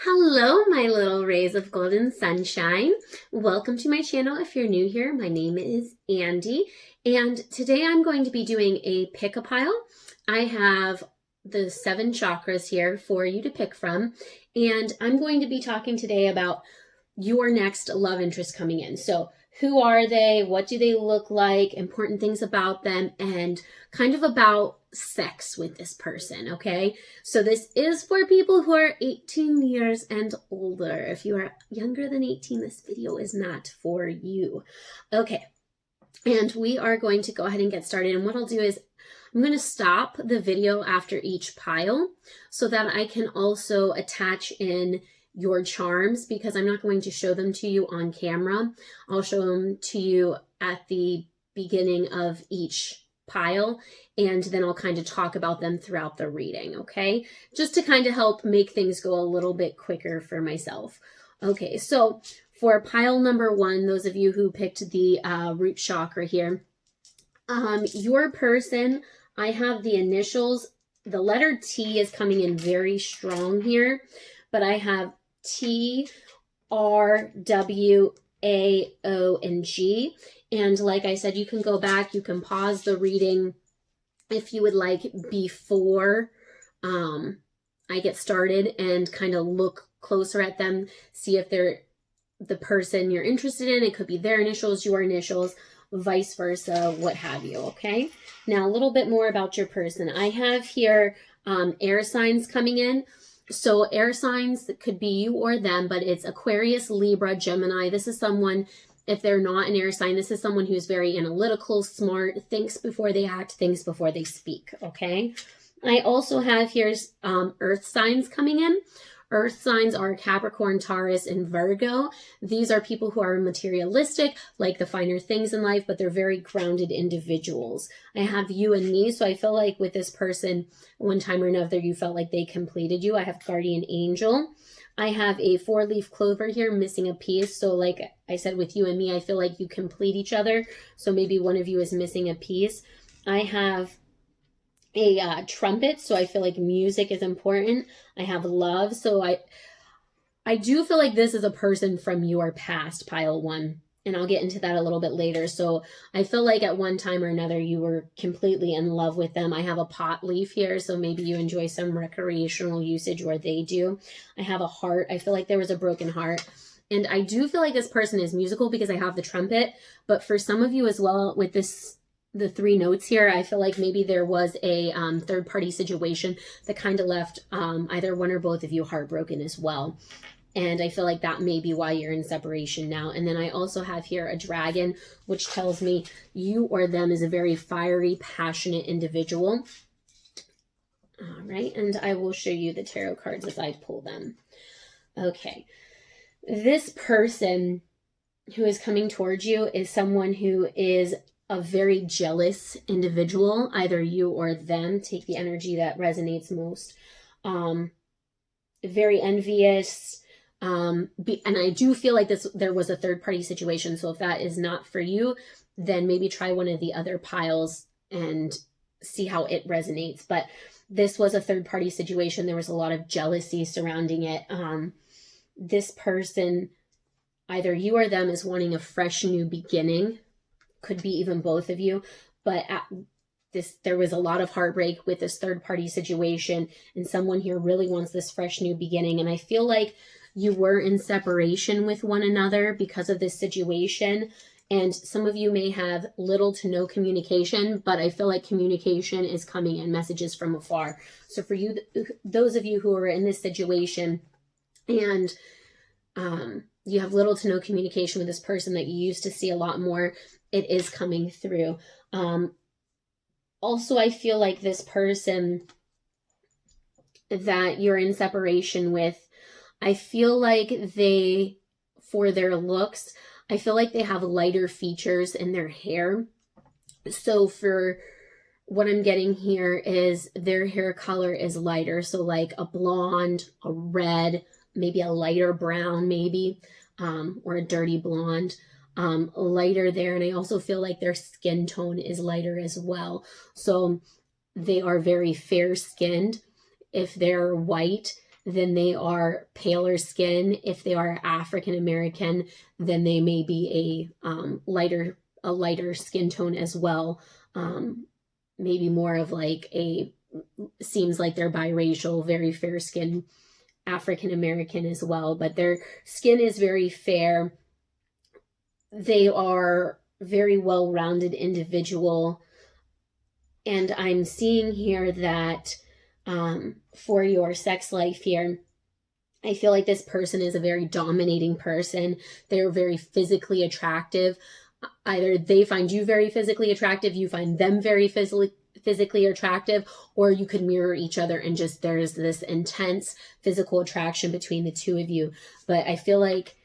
Hello, my little rays of golden sunshine. Welcome to my channel. If you're new here, my name is Andy, and today I'm going to be doing a pick-a-pile. I have the 7 chakras here for you to pick from, and I'm going to be talking today about your next love interest coming in. So who are they? What do they look like? Important things about them, and kind of about sex with this person, okay? So this is for people who are 18 years and older. If you are younger than 18, this video is not for you. Okay, and we are going to go ahead and get started. And what I'll do is I'm going to stop the video after each pile so that I can also attach in your charms, because I'm not going to show them to you on camera. I'll show them to you at the beginning of each pile, and then I'll kind of talk about them throughout the reading, okay? Just to kind of help make things go a little bit quicker for myself. Okay, so for pile number 1, those of you who picked the root chakra here, your person, I have the initials. The letter T is coming in very strong here, but I have T, R, W, A, O, and G. And like I said, you can go back, you can pause the reading if you would like before I get started and kind of look closer at them, see if they're the person you're interested in. It could be their initials, your initials, vice versa, what have you, okay? Now, a little bit more about your person. I have here air signs coming in. So air signs could be you or them, but it's Aquarius, Libra, Gemini. This is someone, if they're not an air sign, this is someone who's very analytical, smart, thinks before they act, thinks before they speak, okay? I also have here earth signs coming in. Earth signs are Capricorn, Taurus, and Virgo. These are people who are materialistic, like the finer things in life, but they're very grounded individuals. I have you and me, so I feel like with this person, one time or another, you felt like they completed you. I have guardian angel. I have a 4-leaf clover here missing a piece. So like I said, with you and me, I feel like you complete each other. So maybe one of you is missing a piece. I have a trumpet, so I feel like music is important. I have love, so I do feel like this is a person from your past, pile 1, and I'll get into that a little bit later. So I feel like at one time or another you were completely in love with them. I have a pot leaf here, so maybe you enjoy some recreational usage, or they do. I have a heart. I feel like there was a broken heart. And I do feel like this person is musical because I have the trumpet, but for some of you as well, with the 3 notes here, I feel like maybe there was a third-party situation that kind of left either one or both of you heartbroken as well. And I feel like that may be why you're in separation now. And then I also have here a dragon, which tells me you or them is a very fiery, passionate individual. All right, and I will show you the tarot cards as I pull them. Okay, this person who is coming towards you is someone who is a very jealous individual, either you or them. Take the energy that resonates most. Very envious. And I do feel like there was a third-party situation. So if that is not for you, then maybe try one of the other piles and see how it resonates. But this was a third-party situation. There was a lot of jealousy surrounding it. This person, either you or them, is wanting a fresh new beginning. Could be even both of you, but there was a lot of heartbreak with this third-party situation, and someone here really wants this fresh new beginning. And I feel like you were in separation with one another because of this situation, and some of you may have little to no communication, but I feel like communication is coming in, messages from afar. So for you, those of you who are in this situation and you have little to no communication with this person that you used to see a lot more, it is coming through. Also, I feel like this person that you're in separation with, I feel like for their looks, I feel like they have lighter features in their hair. So for what I'm getting here is their hair color is lighter. So like a blonde, a red, maybe a lighter brown, maybe, or a dirty blonde. Lighter there. And I also feel like their skin tone is lighter as well. So they are very fair skinned. If they're white, then they are paler skin. If they are African American, then they may be a lighter skin tone as well. Maybe more of like seems like they're biracial, very fair skin African American as well, but their skin is very fair. They are very well-rounded individual. And I'm seeing here that for your sex life here, I feel like this person is a very dominating person. They're very physically attractive. Either they find you very physically attractive, you find them very physically attractive, or you could mirror each other and just there's this intense physical attraction between the two of you. But I feel like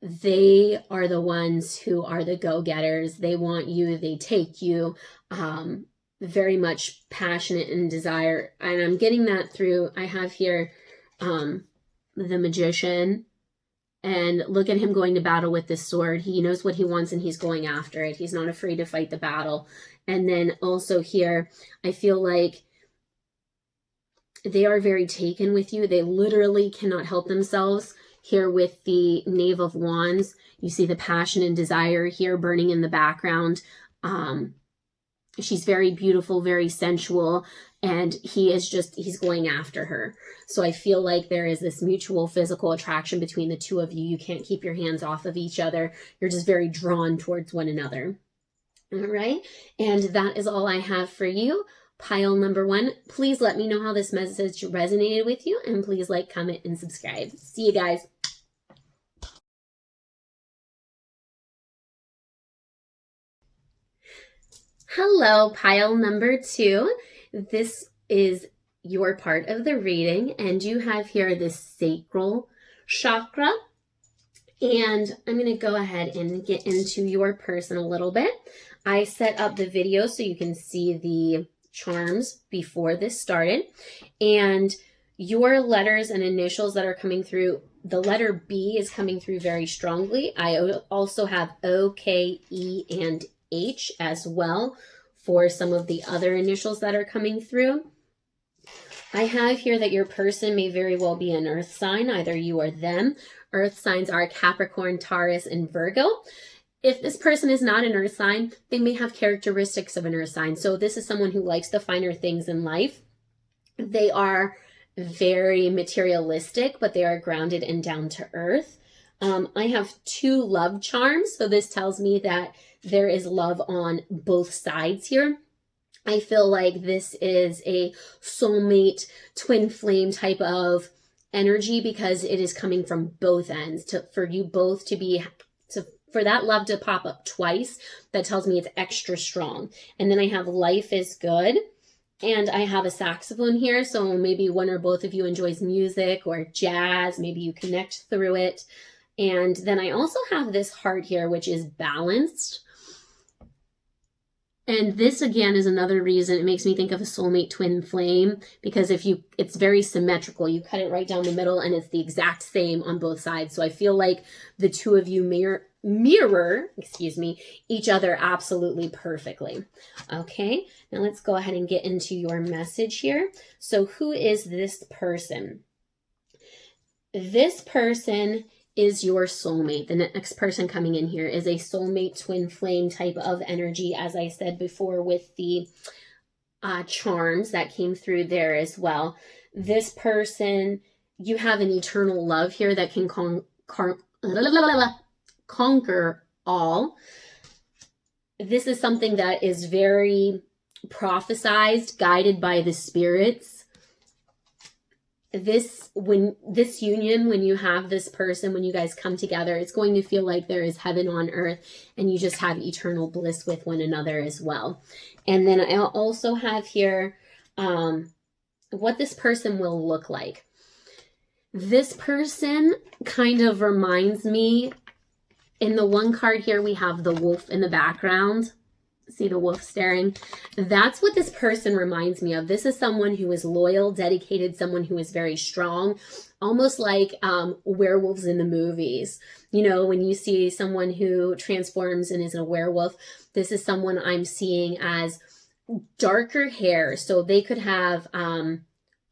they are the ones who are the go-getters. They want you, they take you, very much passionate and desire. And I'm getting that through, I have here the Magician, and look at him going to battle with this sword. He knows what he wants and he's going after it. He's not afraid to fight the battle. And then also here, I feel like they are very taken with you. They literally cannot help themselves. Here with the Knave of Wands, you see the passion and desire here burning in the background. She's very beautiful, very sensual, and he's going after her. So I feel like there is this mutual physical attraction between the two of you. You can't keep your hands off of each other. You're just very drawn towards one another. All right. And that is all I have for you. Pile number 1. Please let me know how this message resonated with you, and please like, comment, and subscribe. See you guys. Hello, pile number 2. This is your part of the reading, and you have here the sacral chakra. And I'm going to go ahead and get into your person a little bit. I set up the video so you can see the charms before this started. And your letters and initials that are coming through, the letter B is coming through very strongly. I also have O, K, E, and H as well for some of the other initials that are coming through. I have here that your person may very well be an earth sign, either you or them. Earth signs are Capricorn, Taurus, and Virgo. If this person is not an earth sign, they may have characteristics of an earth sign. So this is someone who likes the finer things in life. They are very materialistic, but they are grounded and down to earth. I have 2 love charms. So this tells me that there is love on both sides here. I feel like this is a soulmate, twin flame type of energy because it is coming from both ends. For you both for that love to pop up twice, that tells me it's extra strong. And then I have life is good. And I have a saxophone here. So maybe one or both of you enjoys music or jazz. Maybe you connect through it. And then I also have this heart here, which is balanced. And this, again, is another reason it makes me think of a soulmate twin flame, because it's very symmetrical. You cut it right down the middle and it's the exact same on both sides. So I feel like the two of you mirror each other absolutely perfectly. Okay, now let's go ahead and get into your message here. So who is this person? This person is your soulmate. The next person coming in here is a soulmate twin flame type of energy, as I said before, with the charms that came through there as well. This person, you have an eternal love here that can conquer all. This is something that is very prophesized, guided by the spirits. This union, when you have this person, when you guys come together, it's going to feel like there is heaven on earth and you just have eternal bliss with one another as well. And then I also have here what this person will look like. This person kind of reminds me, in the one card here, we have the wolf in the background. See the wolf staring? That's what this person reminds me of. This is someone who is loyal, dedicated, someone who is very strong, almost like werewolves in the movies. You know, when you see someone who transforms and is a werewolf, this is someone I'm seeing as darker hair. So they could have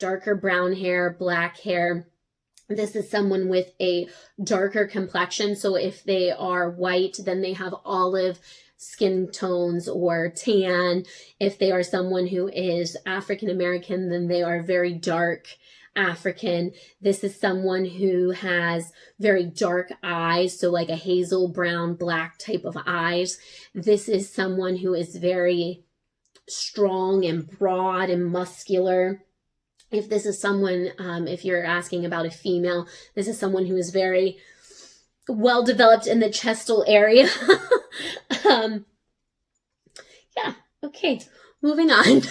darker brown hair, black hair. This is someone with a darker complexion. So if they are white, then they have olive skin tones or tan. If they are someone who is African American, then they are very dark African. This is someone who has very dark eyes, so like a hazel brown, black type of eyes. This is someone who is very strong and broad and muscular. If this is someone, if you're asking about a female, this is someone who is very well developed in the chestal area. Yeah, okay, moving on.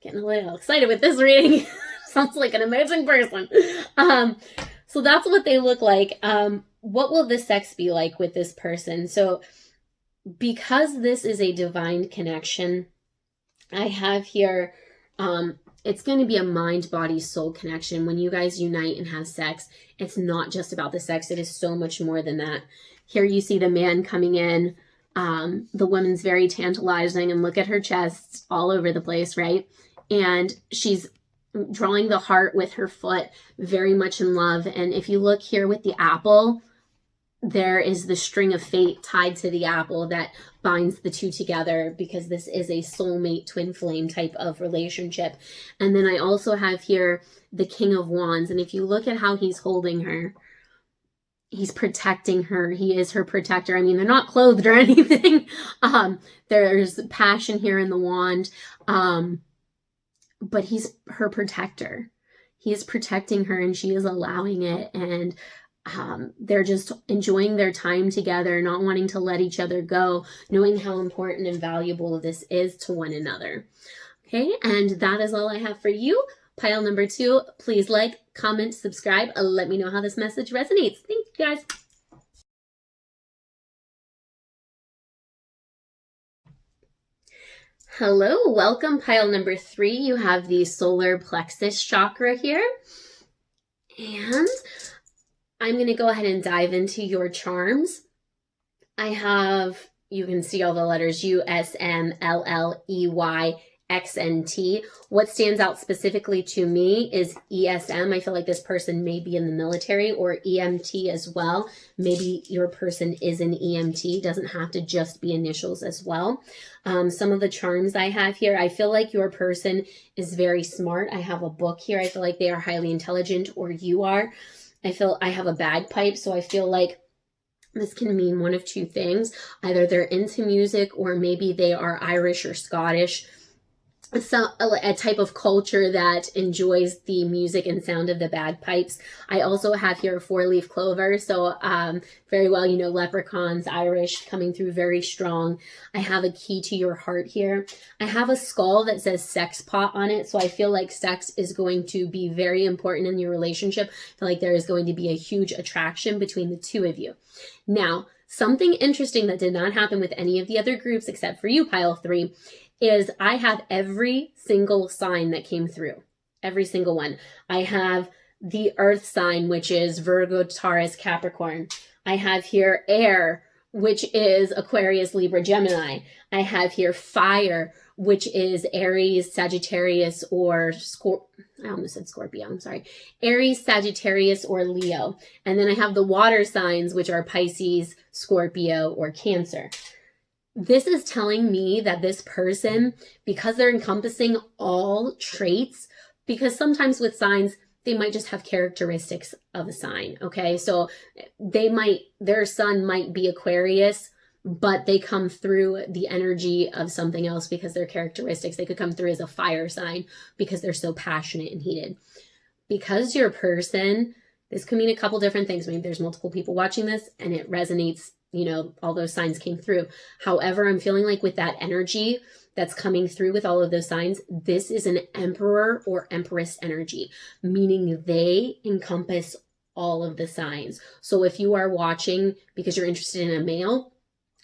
Getting a little excited with this reading. Sounds like an amazing person. So that's what they look like. What will the sex be like with this person? So because this is a divine connection, I have here, it's going to be a mind, body, soul connection. When you guys unite and have sex, it's not just about the sex. It is so much more than that. Here you see the man coming in. The woman's very tantalizing, and look at her chest all over the place, right? And she's drawing the heart with her foot, very much in love. And if you look here with the apple, there is the string of fate tied to the apple that binds the two together, because this is a soulmate twin flame type of relationship. And then I also have here the King of Wands. And if you look at how he's holding her, he's protecting her. He is her protector. I mean, they're not clothed or anything. There's passion here in the wand. But he's her protector. He is protecting her, and she is allowing it. And they're just enjoying their time together, not wanting to let each other go, knowing how important and valuable this is to one another. Okay, and that is all I have for you. Pile number 2, please like, comment, subscribe, and let me know how this message resonates. Thank you, guys. Hello, welcome. Pile number 3, you have the solar plexus chakra here. And I'm going to go ahead and dive into your charms. I have, you can see all the letters U, S, M, L, L, E, Y, X, and T. What stands out specifically to me is ESM. I feel like this person may be in the military, or EMT as well. Maybe your person is an EMT. Doesn't have to just be initials as well. Some of the charms I have here, I feel like your person is very smart. I have a book here. I feel like they are highly intelligent, or you are. I feel I have a bagpipe, so I feel like this can mean one of two things. Either they're into music, or maybe they are Irish or Scottish. So a type of culture that enjoys the music and sound of the bagpipes. I also have here a 4-leaf clover. So very well, you know, leprechauns, Irish, coming through very strong. I have a key to your heart here. I have a skull that says sex pot on it. So I feel like sex is going to be very important in your relationship. I feel like there is going to be a huge attraction between the two of you. Now, something interesting that did not happen with any of the other groups except for you, pile 3, is I have every single sign that came through. Every single one. I have the earth sign, which is Virgo, Taurus, Capricorn. I have here air, which is Aquarius, Libra, Gemini. I have here fire, which is Aries, Sagittarius, or I almost said Scorpio, I'm sorry. Aries, Sagittarius, or Leo. And then I have the water signs, which are Pisces, Scorpio, or Cancer. This is telling me that this person, because they're encompassing all traits, because sometimes with signs, they might just have characteristics of a sign, okay? So their sun might be Aquarius, but they come through the energy of something else because their characteristics. They could come through as a fire sign because they're so passionate and heated. Because your person, this could mean a couple different things. Maybe there's multiple people watching this and it resonates. You know, all those signs came through. However, I'm feeling like with that energy that's coming through with all of those signs, this is an emperor or empress energy, meaning they encompass all of the signs. So if you are watching because you're interested in a male,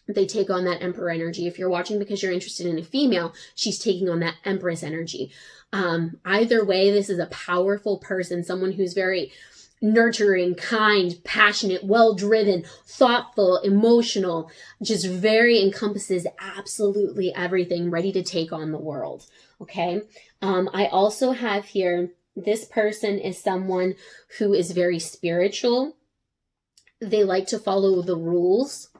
they take on that emperor energy. If you're watching because you're interested in a female, she's taking on that empress energy. Either way, this is a powerful person, someone who's very nurturing, kind, passionate, well-driven, thoughtful, emotional, just very encompasses absolutely everything, ready to take on the world. Okay. I also have here, this person is someone who is very spiritual. They like to follow the rules.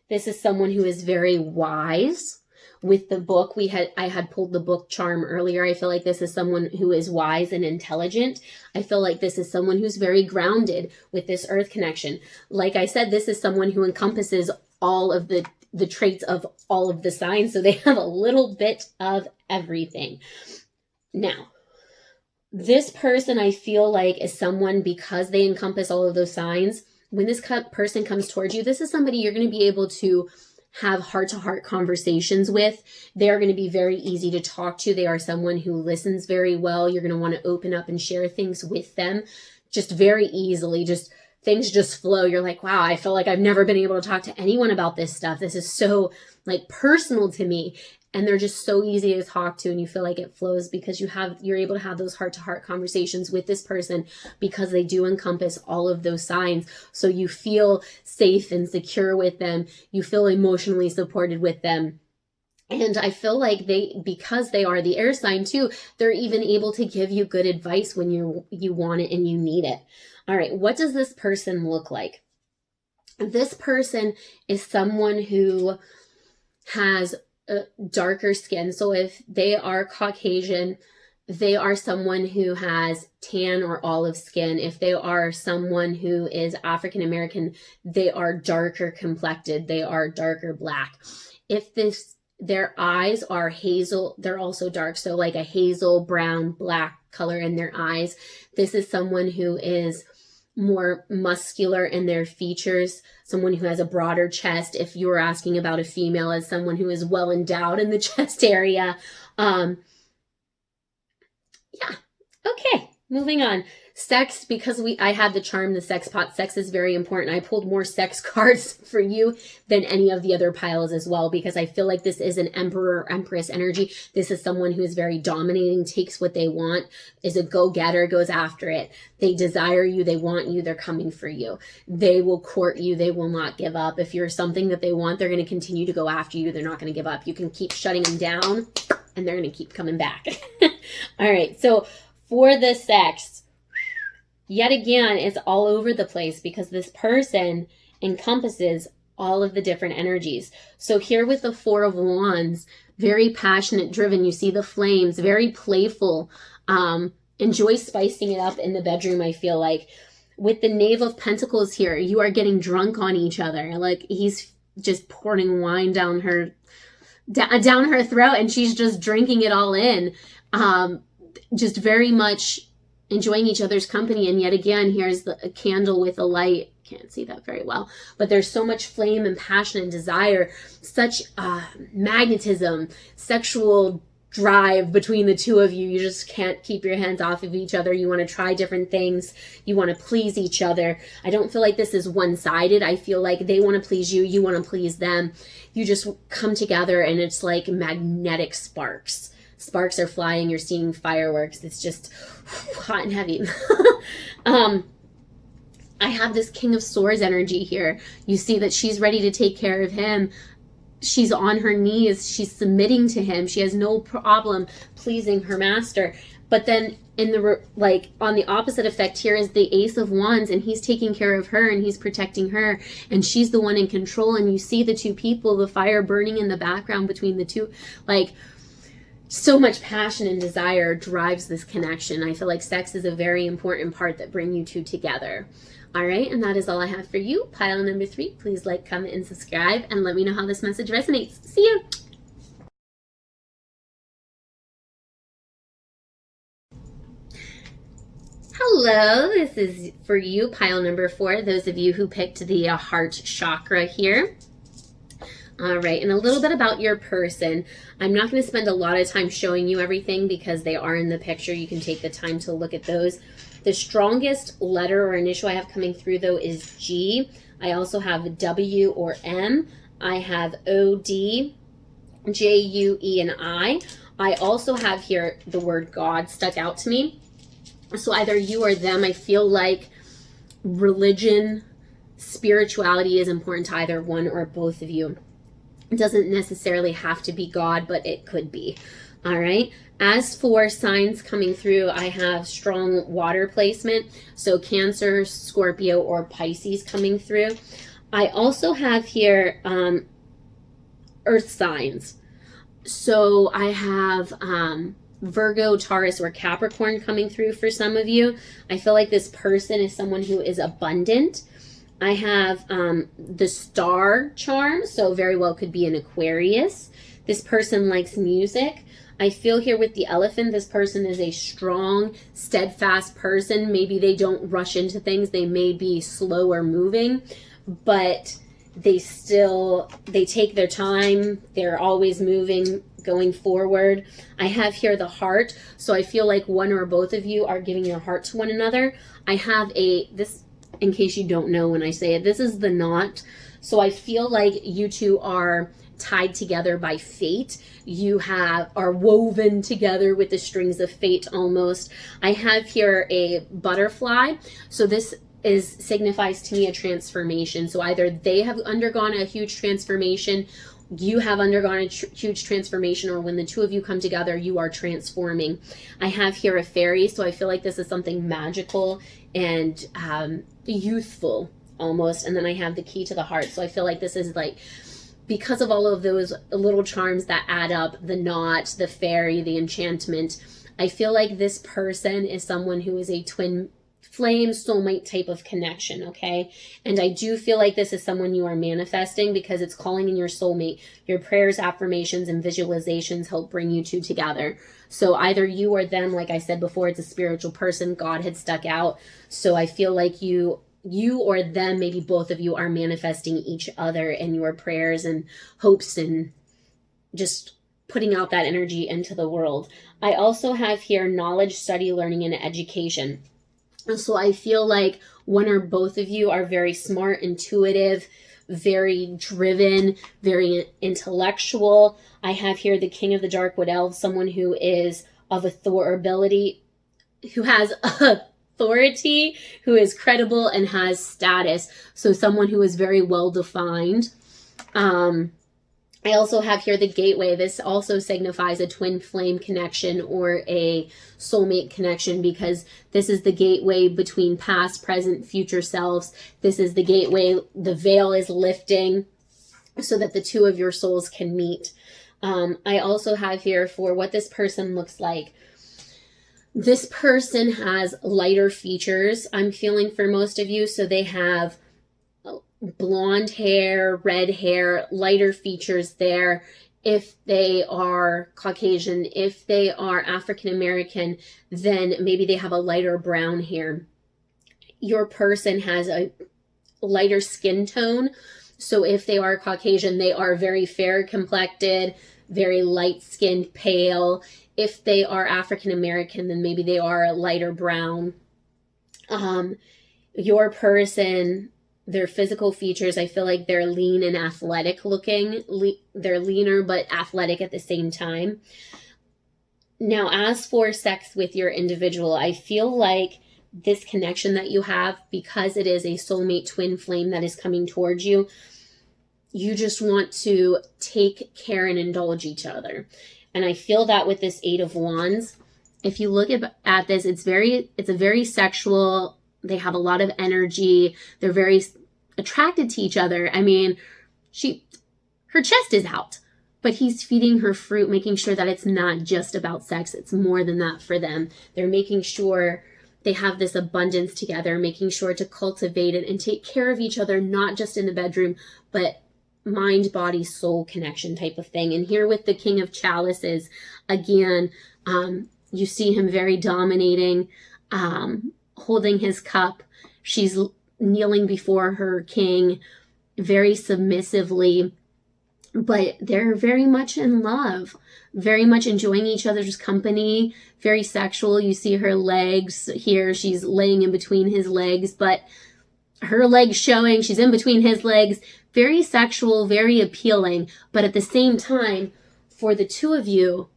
This is someone who is very wise. With the book, I had pulled the book charm earlier. I feel like this is someone who is wise and intelligent. I feel like this is someone who's very grounded with this earth connection. Like I said, this is someone who encompasses all of the traits of all of the signs. So they have a little bit of everything. Now, this person I feel like is someone, because they encompass all of those signs, when this person comes towards you, this is somebody you're going to be able to have heart-to-heart conversations with. They are going to be very easy to talk to. They are someone who listens very well. You're going to want to open up and share things with them just very easily. Just things just flow. You're like, wow, I feel like I've never been able to talk to anyone about this stuff. This is so like personal to me. And they're just so easy to talk to, and you feel like it flows because you're able to have those heart-to-heart conversations with this person because they do encompass all of those signs. So you feel safe and secure with them. You feel emotionally supported with them. And I feel like because they are the air sign too, they're even able to give you good advice when you want it and you need it. All right, what does this person look like? This person is someone who has darker skin. So if they are Caucasian, they are someone who has tan or olive skin. If they are someone who is African American, they are darker complected. They are darker black. If their eyes are hazel, they're also dark. So like a hazel, brown, black color in their eyes. This is someone who is more muscular in their features, someone who has a broader chest. If you were asking about a female as someone who is well endowed in the chest area. Yeah. Okay. Moving on. Sex, because I had the charm, the sex pot. Sex is very important. I pulled more sex cards for you than any of the other piles as well, because I feel like this is an emperor or empress energy. This is someone who is very dominating, takes what they want, is a go-getter, goes after it. They desire you. They want you. They're coming for you. They will court you. They will not give up. If you're something that they want, they're going to continue to go after you. They're not going to give up. You can keep shutting them down and they're going to keep coming back. All right. So for the sex, yet again, it's all over the place because this person encompasses all of the different energies. So here with the Four of Wands, very passionate, driven. You see the flames, very playful. Enjoy spicing it up in the bedroom, I feel like. With the Knave of Pentacles here, you are getting drunk on each other. Like he's just pouring wine down her throat and she's just drinking it all in. Just very much enjoying each other's company. And yet again, here's a candle with a light. Can't see that very well, but there's so much flame and passion and desire, such magnetism, sexual drive between the two of you. You just can't keep your hands off of each other. You want to try different things. You want to please each other. I don't feel like this is one-sided. I feel like they want to please you. You want to please them. You just come together and it's like magnetic sparks. Sparks are flying. You're seeing fireworks. It's just hot and heavy. I have this King of Swords energy here. You see that she's ready to take care of him. She's on her knees. She's submitting to him. She has no problem pleasing her master. But then on the opposite effect here is the Ace of Wands, and he's taking care of her and he's protecting her, and she's the one in control. And you see the two people, the fire burning in the background between the two. Like, so much passion and desire drives this connection. I feel like sex is a very important part that bring you two together. All right, and that is all I have for you. Pile number 3, please like, comment, and subscribe, and let me know how this message resonates. See you! Hello, this is for you, pile number 4, those of you who picked the heart chakra here. All right, and a little bit about your person. I'm not going to spend a lot of time showing you everything because they are in the picture. You can take the time to look at those. The strongest letter or initial I have coming through, though, is G. I also have W or M. I have O, D, J, U, E, and I. I also have here the word God stuck out to me. So either you or them. I feel like religion, spirituality is important to either one or both of you. It doesn't necessarily have to be God, but it could be. All right. As for signs coming through, I have strong water placement. So Cancer, Scorpio, or Pisces coming through. I also have here earth signs. So I have Virgo, Taurus, or Capricorn coming through for some of you. I feel like this person is someone who is abundant. I have the star charm, so very well could be an Aquarius. This person likes music. I feel here with the elephant, this person is a strong, steadfast person. Maybe they don't rush into things. They may be slower moving, but they take their time. They're always moving, going forward. I have here the heart, so I feel like one or both of you are giving your heart to one another. I have this, in case you don't know when I say it, this is the knot. So I feel like you two are tied together by fate. You are woven together with the strings of fate almost. I have here a butterfly. So this signifies to me a transformation. So either they have undergone a huge transformation, you have undergone a huge transformation, or when the two of you come together, you are transforming. I have here a fairy, so I feel like this is something magical and youthful almost. And then I have the key to the heart. So I feel like this is like, because of all of those little charms that add up, the knot, the fairy, the enchantment, I feel like this person is someone who is a twin flame soulmate type of connection, okay? And I do feel like this is someone you are manifesting because it's calling in your soulmate. Your prayers, affirmations, and visualizations help bring you two together. So either you or them, like I said before, it's a spiritual person. God had stuck out. So I feel like you or them, maybe both of you, are manifesting each other in your prayers and hopes and just putting out that energy into the world. I also have here knowledge, study, learning, and education. So I feel like one or both of you are very smart, intuitive, very driven, very intellectual. I have here the King of the Darkwood Elves, someone who is of authority, who has authority, who is credible and has status. So someone who is very well defined. I also have here the gateway. This also signifies a twin flame connection or a soulmate connection, because this is the gateway between past, present, future selves. This is the gateway. The veil is lifting so that the two of your souls can meet. I also have here for what this person looks like. This person has lighter features, I'm feeling, for most of you. So they have blonde hair, red hair, lighter features there. If they are Caucasian, if they are African American, then maybe they have a lighter brown hair. Your person has a lighter skin tone. So if they are Caucasian, they are very fair complected, very light skinned, pale. If they are African American, then maybe they are a lighter brown. Your person, their physical features, I feel like they're lean and athletic looking. They're leaner but athletic at the same time. Now, as for sex with your individual, I feel like this connection that you have, because it is a soulmate twin flame that is coming towards you, you just want to take care and indulge each other. And I feel that with this Eight of Wands. If you look at this, it's a very sexual. They have a lot of energy. They're very attracted to each other. I mean, her chest is out, but he's feeding her fruit, making sure that it's not just about sex. It's more than that for them. They're making sure they have this abundance together, making sure to cultivate it and take care of each other, not just in the bedroom, but mind, body, soul connection type of thing. And here with the King of Chalices, again, you see him very dominating, holding his cup. She's kneeling before her king very submissively, but they're very much in love, very much enjoying each other's company, very sexual. You see her legs here. She's laying in between his legs, but her legs showing, she's in between his legs, very sexual, very appealing. But at the same time, for the two of you,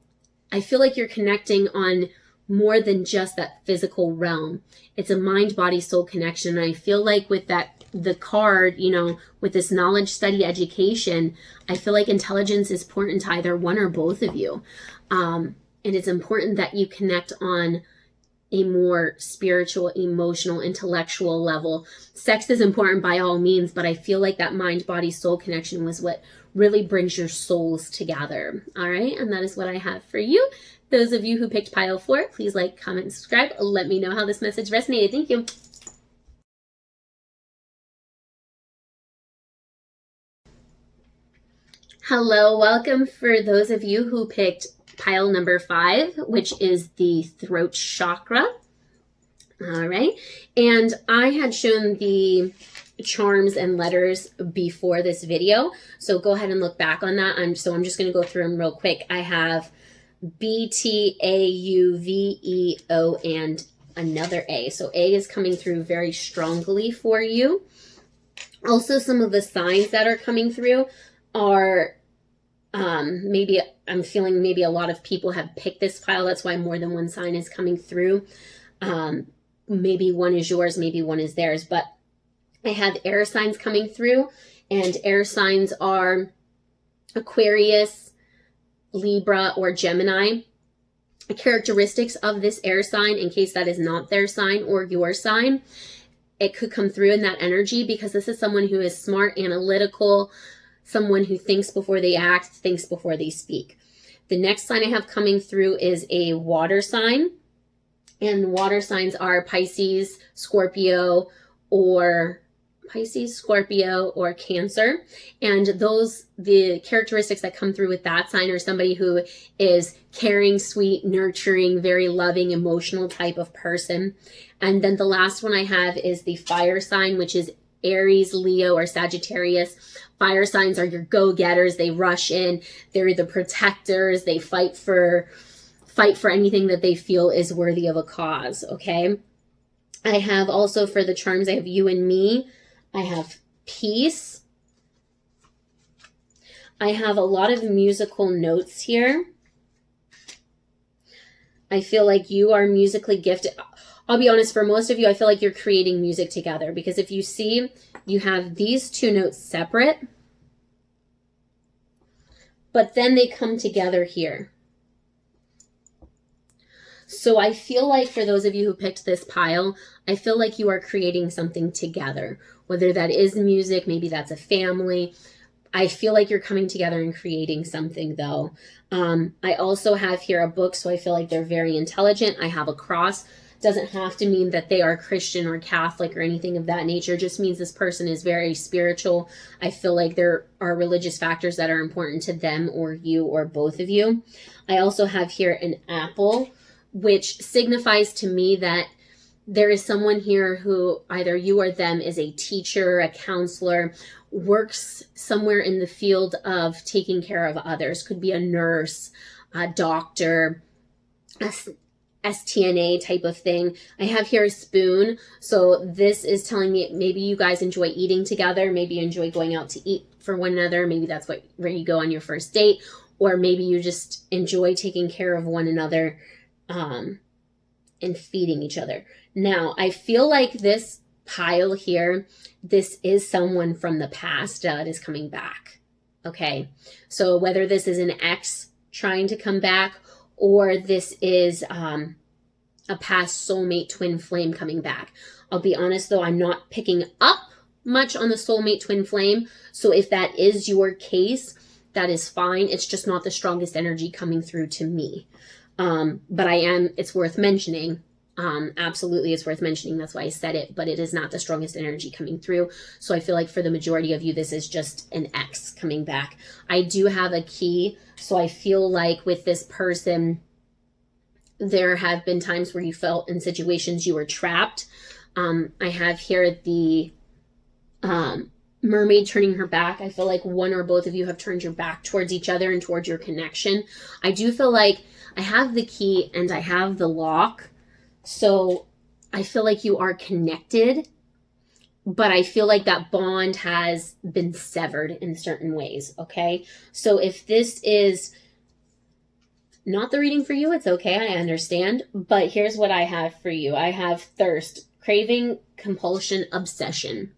I feel like you're connecting on more than just that physical realm. It's a mind, body, soul connection. And I feel like with that the card, you know, with this knowledge, study, education, I feel like intelligence is important to either one or both of you. And it's important that you connect on a more spiritual, emotional, intellectual level. Sex is important by all means, but I feel like that mind, body, soul connection was what really brings your souls together. All right. And that is what I have for you. Those of you who picked pile 4, please like, comment, and subscribe. Let me know how this message resonated. Thank you. Hello, welcome for those of you who picked pile number 5, which is the throat chakra. All right. And I had shown the charms and letters before this video, so go ahead and look back on that. I'm just going to go through them real quick. I have B, T, A, U, V, E, O, and another A. So A is coming through very strongly for you. Also, some of the signs that are coming through are maybe I'm feeling maybe a lot of people have picked this pile. That's why more than one sign is coming through. Maybe one is yours, maybe one is theirs, but I have air signs coming through, and air signs are Aquarius, Libra, or Gemini. The characteristics of this air sign, in case that is not their sign or your sign, it could come through in that energy, because this is someone who is smart, analytical, someone who thinks before they act, thinks before they speak. The next sign I have coming through is a water sign. And water signs are Pisces, Scorpio, or Cancer. And the characteristics that come through with that sign are somebody who is caring, sweet, nurturing, very loving, emotional type of person. And then the last one I have is the fire sign, which is Aries, Leo, or Sagittarius. Fire signs are your go-getters. They rush in. They're the protectors. They fight for anything that they feel is worthy of a cause, okay? I have also, for the charms, I have you and me. I have peace. I have a lot of musical notes here. I feel like you are musically gifted. I'll be honest, for most of you, I feel like you're creating music together, because if you see, you have these 2 notes separate, but then they come together here. So I feel like for those of you who picked this pile, I feel like you are creating something together, whether that is music, maybe that's a family. I feel like you're coming together and creating something, though. I also have here a book, so I feel like they're very intelligent. I have a cross. Doesn't have to mean that they are Christian or Catholic or anything of that nature. It just means this person is very spiritual. I feel like there are religious factors that are important to them or you or both of you. I also have here an apple, which signifies to me that there is someone here who, either you or them, is a teacher, a counselor, works somewhere in the field of taking care of others. Could be a nurse, a doctor, a STNA type of thing. I have here a spoon. So this is telling me maybe you guys enjoy eating together. Maybe you enjoy going out to eat for one another. Maybe that's where you go on your first date. Or maybe you just enjoy taking care of one another and feeding each other. Now, I feel like this pile here, this is someone from the past that is coming back. Okay. So whether this is an ex trying to come back, or this is a past soulmate twin flame coming back. I'll be honest though, I'm not picking up much on the soulmate twin flame. So if that is your case, that is fine. It's just not the strongest energy coming through to me. But it's worth mentioning. Absolutely, it's worth mentioning. That's why I said it, but it is not the strongest energy coming through. So I feel like for the majority of you, this is just an ex coming back. I do have a key. So I feel like with this person, there have been times where you felt in situations you were trapped. I have here the mermaid turning her back. I feel like one or both of you have turned your back towards each other and towards your connection. I do feel like I have the key and I have the lock. So I feel like you are connected, but I feel like that bond has been severed in certain ways. Okay. So if this is not the reading for you, it's okay. I understand. But here's what I have for you. I have thirst, craving, compulsion, obsession.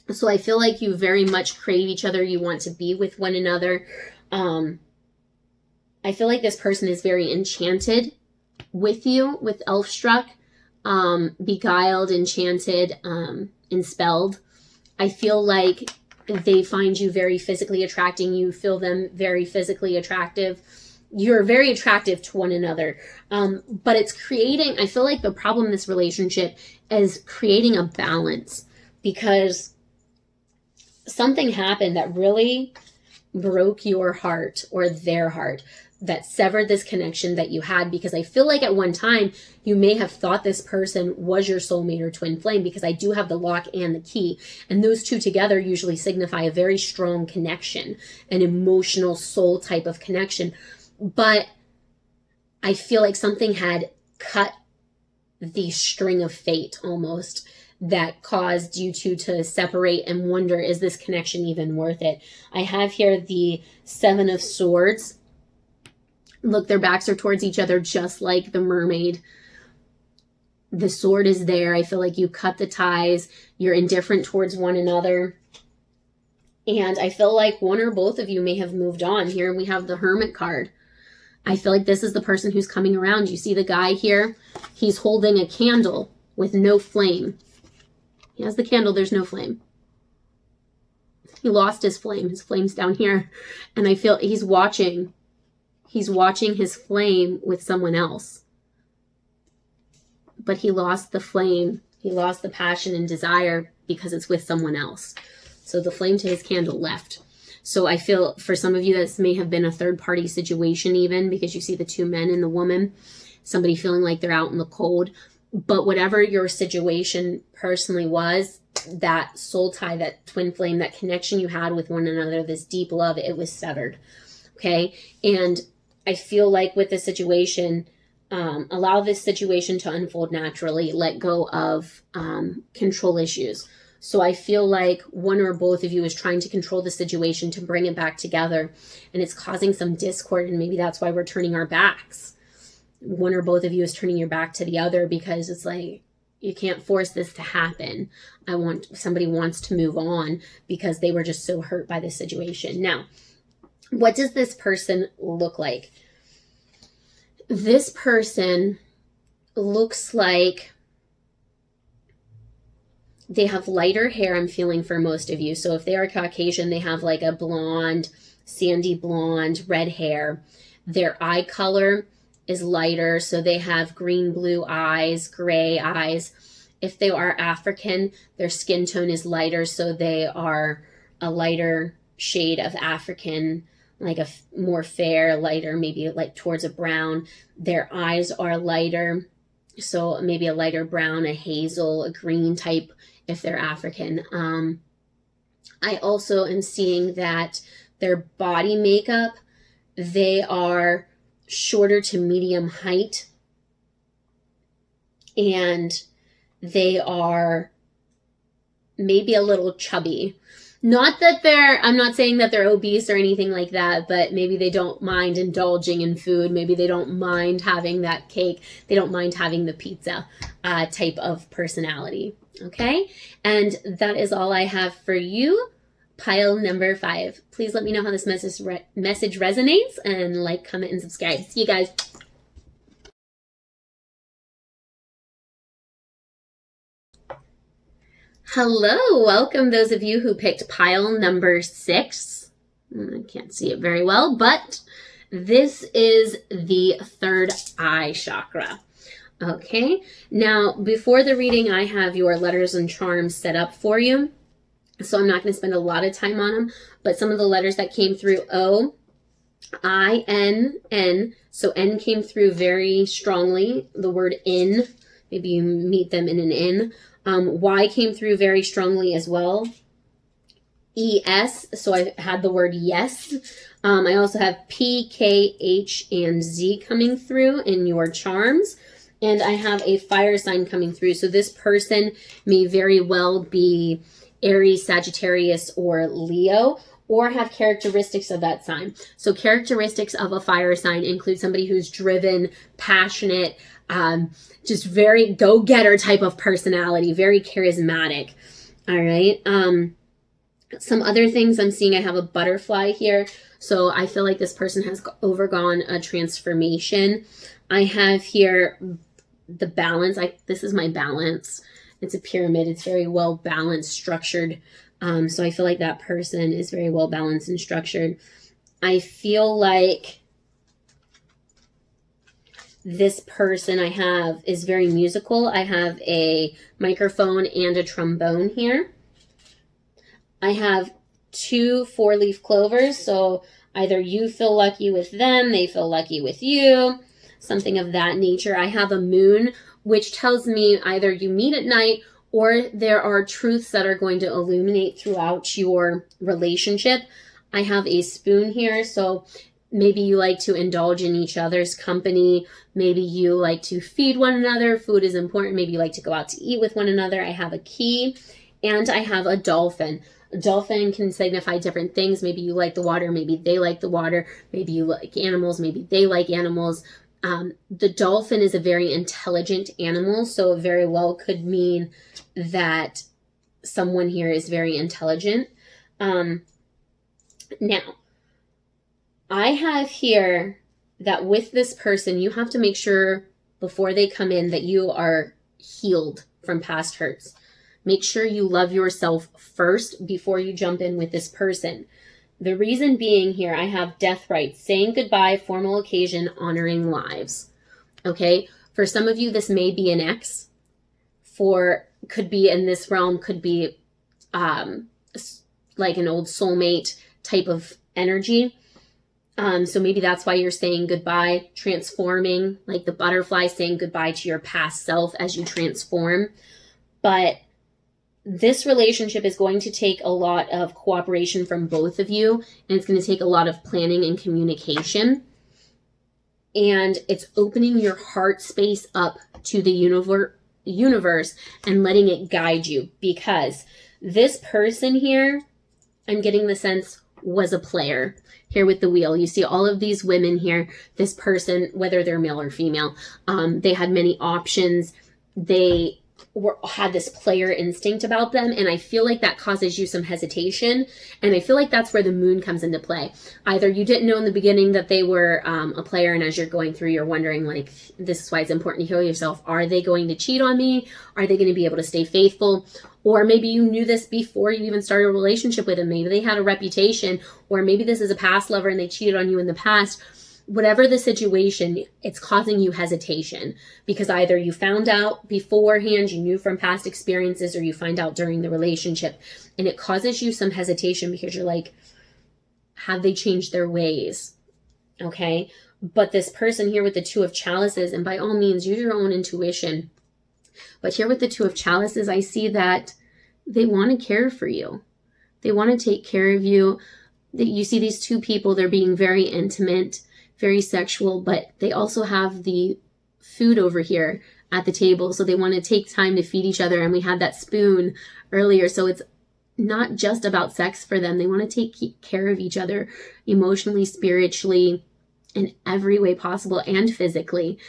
So I feel like you very much crave each other. You want to be with one another. I feel like this person is very enchanted with you, with Elfstruck, beguiled, enchanted, enspelled. I feel like they find you very physically attracting. You feel them very physically attractive. You're very attractive to one another. But it's creating, I feel like the problem in this relationship is creating a balance, because something happened that really broke your heart or their heart, that severed this connection that you had. Because I feel like at one time you may have thought this person was your soulmate or twin flame, because I do have the lock and the key, and those two together usually signify a very strong connection, an emotional soul type of connection. But I feel like something had cut the string of fate almost, that caused you two to separate and wonder, is this connection even worth it? I have here the Seven of Swords. Look, their backs are towards each other, just like the mermaid. The sword is there. I feel like you cut the ties. You're indifferent towards one another. And I feel like one or both of you may have moved on. Here we have the Hermit card. I feel like this is the person who's coming around. You see the guy here? He's holding a candle with no flame. He has the candle, there's no flame. He lost his flame. His flame's down here. And I feel he's watching his flame with someone else. But he lost the flame. He lost the passion and desire because it's with someone else. So the flame to his candle left. So I feel for some of you, this may have been a third-party situation even, because you see the two men and the woman. Somebody feeling like they're out in the cold. But whatever your situation personally was, that soul tie, that twin flame, that connection you had with one another, this deep love, it was severed. Okay? And I feel like with this situation, allow this situation to unfold naturally. Let go of control issues. So I feel like one or both of you is trying to control the situation to bring it back together. And it's causing some discord. And maybe that's why we're turning our backs. One or both of you is turning your back to the other, because it's like, you can't force this to happen. Somebody wants to move on because they were just so hurt by this situation. Now, what does this person look like? This person looks like they have lighter hair, I'm feeling, for most of you. So if they are Caucasian, they have like a blonde, sandy blonde, red hair. Their eye color is lighter, so they have green, blue eyes, gray eyes. If they are African, their skin tone is lighter, so they are a lighter shade of African, like a more fair, lighter, maybe like towards a brown. Their eyes are lighter, so maybe a lighter brown, a hazel, a green type if they're African. I also am seeing that their body makeup, they are shorter to medium height, and they are maybe a little chubby. Not that I'm not saying that they're obese or anything like that, but maybe they don't mind indulging in food. Maybe they don't mind having that cake. They don't mind having the pizza type of personality. Okay? And that is all I have for you. Pile number 5. Please let me know how this message resonates, and like, comment, and subscribe. See you guys. Hello, welcome those of you who picked pile number 6. I can't see it very well, but this is the third eye chakra. Okay, now before the reading, I have your letters and charms set up for you. So I'm not going to spend a lot of time on them, but some of the letters that came through: O, I, N, N. So N came through very strongly. The word in, maybe you meet them in an inn. Y came through very strongly as well. ES, so I had the word yes. I also have P, K, H, and Z coming through in your charms. And I have a fire sign coming through. So this person may very well be Aries, Sagittarius, or Leo, or have characteristics of that sign. So characteristics of a fire sign include somebody who's driven, passionate, just very go-getter type of personality, very charismatic. All right. Some other things I'm seeing, I have a butterfly here. So I feel like this person has overgone a transformation. I have here the balance. This is my balance. It's a pyramid. It's very well balanced, structured. So I feel like that person is very well balanced and structured. I feel like this person I have is very musical. I have a microphone and a trombone here. I have 2 4-leaf clovers, so either you feel lucky with them, they feel lucky with you, something of that nature. I have a moon, which tells me either you meet at night or there are truths that are going to illuminate throughout your relationship. I have a spoon here, so maybe you like to indulge in each other's company. Maybe you like to feed one another. Food is important. Maybe you like to go out to eat with one another. I have a key, and I have a dolphin. A dolphin can signify different things. Maybe you like the water. Maybe they like the water. Maybe you like animals. Maybe they like animals. The dolphin is a very intelligent animal, so it very well could mean that someone here is very intelligent. Now, I have here that with this person, you have to make sure before they come in that you are healed from past hurts. Make sure you love yourself first before you jump in with this person. The reason being here, I have death rites, saying goodbye, formal occasion, honoring lives. Okay? For some of you, this may be an ex. Could be in this realm, could be like an old soulmate type of energy. So maybe that's why you're saying goodbye, transforming, like the butterfly, saying goodbye to your past self as you transform. But this relationship is going to take a lot of cooperation from both of you, and it's going to take a lot of planning and communication. And it's opening your heart space up to the universe and letting it guide you, because this person here, I'm getting the sense, was a player. Here with the wheel, you see all of these women here. This person, whether they're male or female, they had many options. They had this player instinct about them, and I feel like that causes you some hesitation, and I feel like that's where the moon comes into play. Either you didn't know in the beginning that they were a player, and as you're going through, you're wondering, like, this is why it's important to heal yourself. Are they going to cheat on me? Are they going to be able to stay faithful? Or maybe you knew this before you even started a relationship with them. Maybe they had a reputation, or maybe this is a past lover and they cheated on you in the past. Whatever the situation, it's causing you hesitation, because either you found out beforehand, you knew from past experiences, or you find out during the relationship, and it causes you some hesitation because you're like, have they changed their ways? Okay. But this person here with the 2 of chalices, and by all means, use your own intuition. But here with the 2 of chalices, I see that they want to care for you. They want to take care of you. You see these 2 people, they're being very intimate, very sexual, but they also have the food over here at the table. So they want to take time to feed each other. And we had that spoon earlier. So it's not just about sex for them. They want to take care of each other emotionally, spiritually, in every way possible, and physically.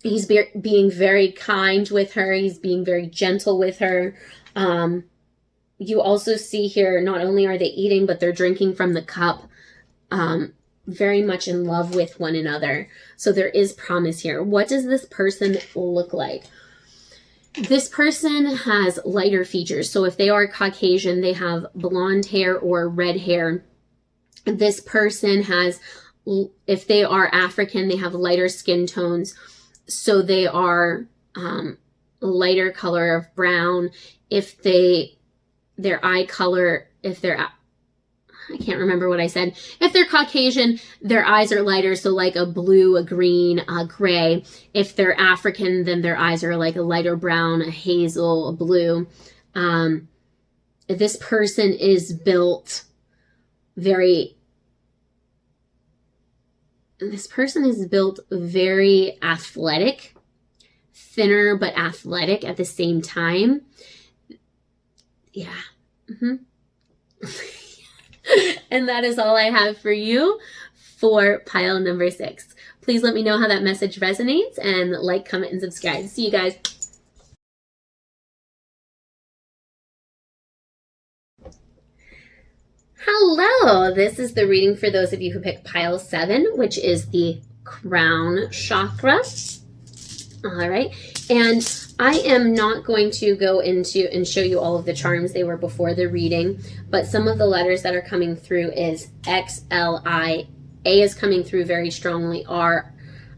He's being very kind with her. He's being very gentle with her. You also see here, not only are they eating, but they're drinking from the cup. Very much in love with one another. So there is promise here. What does this person look like? This person has lighter features. So if they are Caucasian, they have blonde hair or red hair. This person has, if they are African, they have lighter skin tones. So they are lighter color of brown. If their eye color, I can't remember what I said. If they're Caucasian, their eyes are lighter, so like a blue, a green, a gray. If they're African, then their eyes are like a lighter brown, a hazel, a blue. This person is built very athletic, thinner but athletic at the same time. Yeah. And that is all I have for you for pile number 6. Please let me know how that message resonates, and like, comment, and subscribe. See you guys. Hello, this is the reading for those of you who picked pile 7, which is the crown chakra. All right, and I am not going to go into and show you all of the charms. They were before the reading, but some of the letters that are coming through is X, L, I. A is coming through very strongly, R.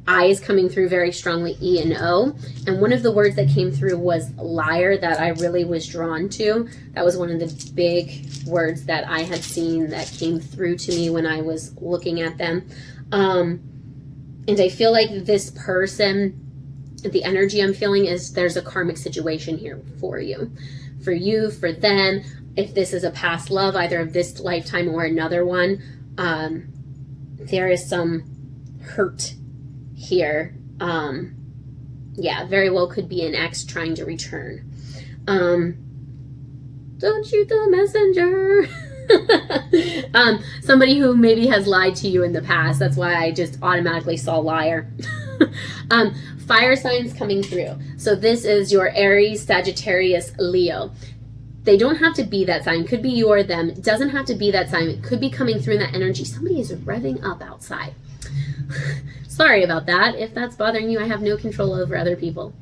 I is coming through very strongly, E and O. And one of the words that came through was liar that I really was drawn to. That was one of the big words that I had seen that came through to me when I was looking at them. And I feel like this person, the energy I'm feeling is there's a karmic situation here for you, for them. If this is a past love, either of this lifetime or another one, there is some hurt here. Yeah, very well could be an ex trying to return. Don't shoot the messenger. Somebody who maybe has lied to you in the past. That's why I just automatically saw liar. Fire signs coming through. So this is your Aries, Sagittarius, Leo. They don't have to be that sign. Could be you or them. It doesn't have to be that sign. It could be coming through in that energy. Somebody is revving up outside. Sorry about that. If that's bothering you, I have no control over other people.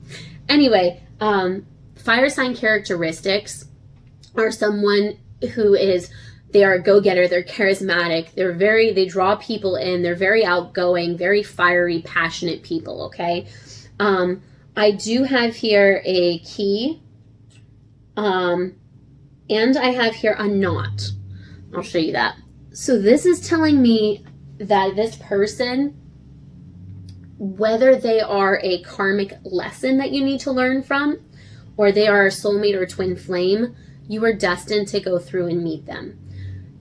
Anyway, fire sign characteristics are someone who they are a go-getter, they're charismatic, they draw people in, they're very outgoing, very fiery, passionate people, okay? I do have here a key, and I have here a knot. I'll show you that. So this is telling me that this person, whether they are a karmic lesson that you need to learn from, or they are a soulmate or twin flame, you are destined to go through and meet them.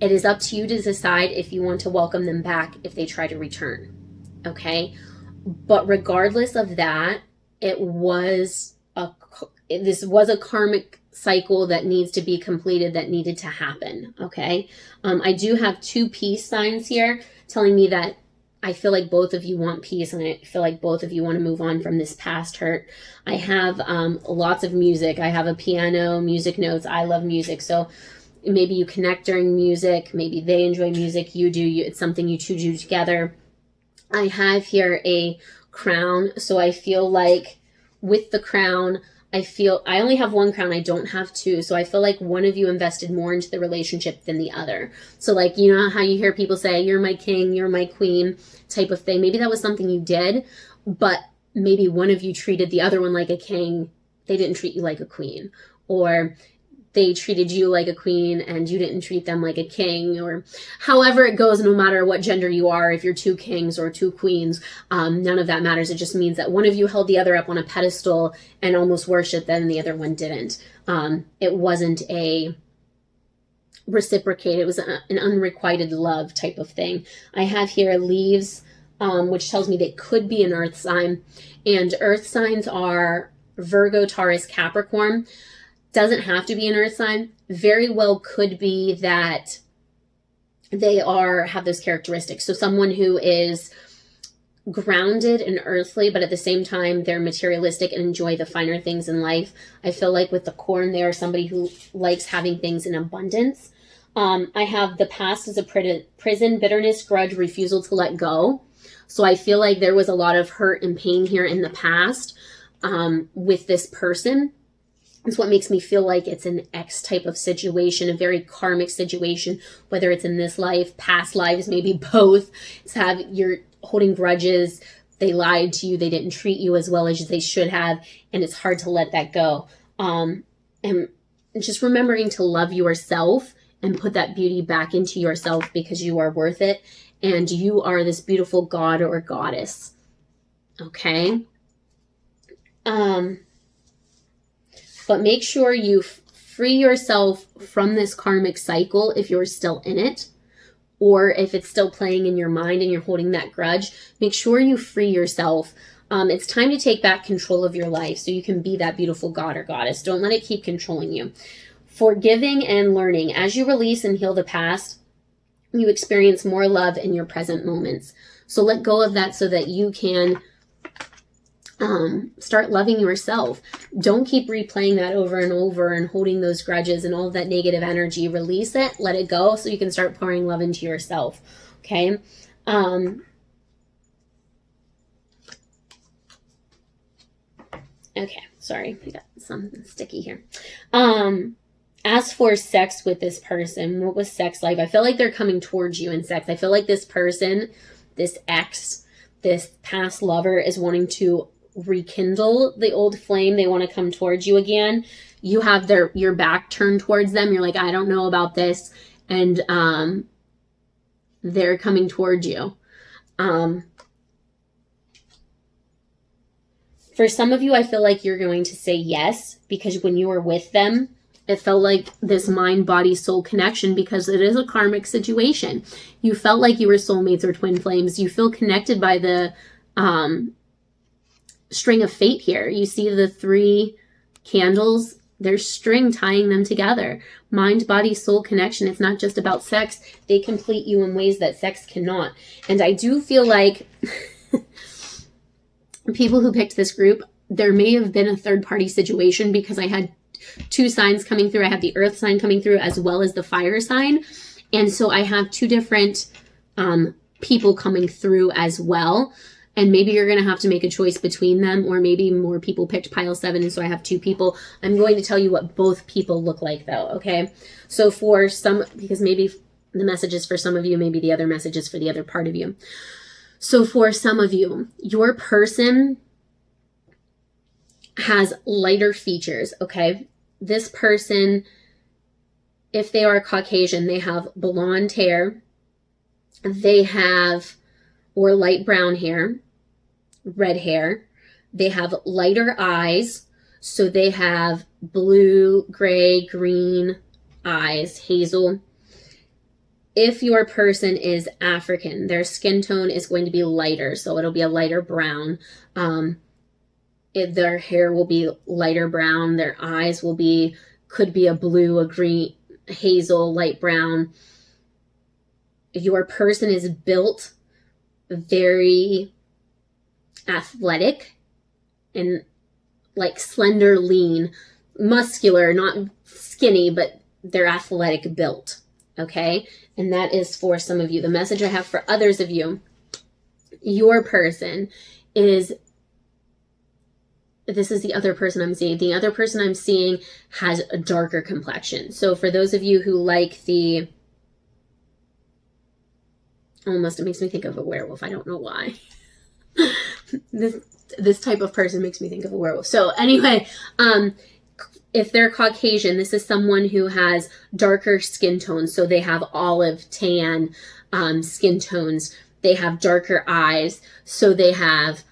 It is up to you to decide if you want to welcome them back if they try to return, okay? But regardless of that, this was a karmic cycle that needs to be completed, that needed to happen, okay? I do have 2 peace signs here telling me that I feel like both of you want peace, and I feel like both of you want to move on from this past hurt. I have lots of music. I have a piano, music notes. I love music. So maybe you connect during music. Maybe they enjoy music. You do. It's something you two do together. I have here a crown. So I feel like with the crown, I only have 1 crown. I don't have 2. So I feel like one of you invested more into the relationship than the other. So like, you know how you hear people say, you're my king, you're my queen type of thing. Maybe that was something you did, but maybe one of you treated the other one like a king. They didn't treat you like a queen, or they treated you like a queen and you didn't treat them like a king, or however it goes, no matter what gender you are, if you're 2 kings or 2 queens, none of that matters. It just means that one of you held the other up on a pedestal and almost worshipped them and the other one didn't. It wasn't a reciprocate. It was an unrequited love type of thing. I have here leaves, which tells me they could be an earth sign, and earth signs are Virgo, Taurus, Capricorn. Doesn't have to be an earth sign. Very well could be that they have those characteristics. So someone who is grounded and earthly, but at the same time, they're materialistic and enjoy the finer things in life. I feel like with the corn, they are somebody who likes having things in abundance. I have the past as a prison, bitterness, grudge, refusal to let go. So I feel like there was a lot of hurt and pain here in the past with this person. It's what makes me feel like it's an X type of situation, a very karmic situation, whether it's in this life, past lives, maybe both. You're holding grudges, they lied to you, they didn't treat you as well as they should have, and it's hard to let that go. And just remembering to love yourself and put that beauty back into yourself, because you are worth it, and you are this beautiful god or goddess. Okay? But make sure you free yourself from this karmic cycle if you're still in it, or if it's still playing in your mind and you're holding that grudge. Make sure you free yourself. It's time to take back control of your life so you can be that beautiful god or goddess. Don't let it keep controlling you. Forgiving and learning. As you release and heal the past, you experience more love in your present moments. So let go of that so that you can Start loving yourself. Don't keep replaying that over and over and holding those grudges and all of that negative energy. Release it, let it go, so you can start pouring love into yourself. Okay. Okay, sorry, we got something sticky here. As for sex with this person, what was sex like? I feel like they're coming towards you in sex. I feel like this person, this ex, this past lover is wanting to rekindle the old flame. They want to come towards you again. You have your back turned towards them. You're like, I don't know about this. And they're coming towards you. For some of you, I feel like you're going to say yes, because when you were with them, it felt like this mind, body, soul connection, because it is a karmic situation. You felt like you were soulmates or twin flames. You feel connected by the string of fate here. You see the 3 candles. There's string tying them together. Mind, body, soul connection. It's not just about sex. They complete you in ways that sex cannot. And I do feel like people who picked this group, there may have been a third-party situation, because I had 2 signs coming through. I had the earth sign coming through as well as the fire sign. And so I have 2 different people coming through as well. And maybe you're going to have to make a choice between them, or maybe more people picked pile 7. And so I have 2 people. I'm going to tell you what both people look like though. Okay. So for some, because maybe the message is for some of you, maybe the other message is for the other part of you. So for some of you, your person has lighter features, okay? This person, if they are Caucasian, they have blonde hair, they have, or light brown hair, red hair, they have lighter eyes, so they have blue, gray, green eyes, hazel. If your person is African, their skin tone is going to be lighter, so it'll be a lighter brown. Their hair will be lighter brown. Their eyes will be, could be a blue, a green, hazel, light brown. Your person is built very athletic and like slender, lean, muscular, not skinny, but they're athletic built. Okay. And that is for some of you. The message I have for others of you, your person is, this is the other person I'm seeing. The other person I'm seeing has a darker complexion. So for those of you who like the, almost, it makes me think of a werewolf. I don't know why. This type of person makes me think of a werewolf. So anyway, if they're Caucasian, this is someone who has darker skin tones. So they have olive, tan skin tones. They have darker eyes. So they have,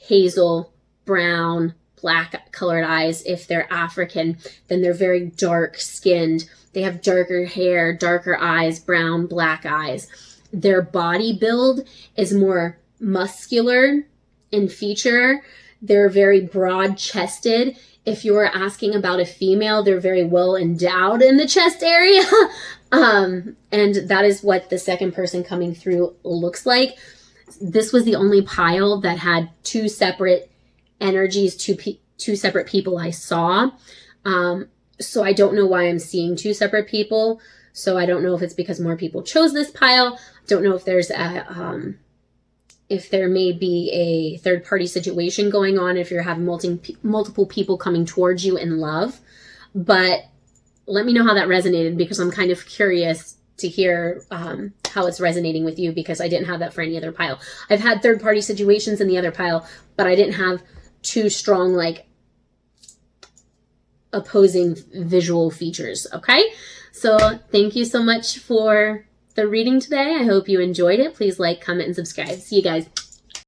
hazel, brown, black colored eyes. If they're African, then they're very dark skinned. They have darker hair, darker eyes, brown, black eyes. Their body build is more muscular in feature. They're very broad chested. If you're asking about a female, they're very well endowed in the chest area. And that is what the second person coming through looks like. This was the only pile that had 2 separate energies, two separate people I saw. So I don't know why I'm seeing 2 separate people. So I don't know if it's because more people chose this pile. I don't know if there's if there may be a third-party situation going on, if you're having multiple people coming towards you in love. But let me know how that resonated, because I'm kind of curious to hear how it's resonating with you, because I didn't have that for any other pile. I've had third-party situations in the other pile, but I didn't have 2 strong, like, opposing visual features, okay? So thank you so much for the reading today. I hope you enjoyed it. Please like, comment, and subscribe. See you guys.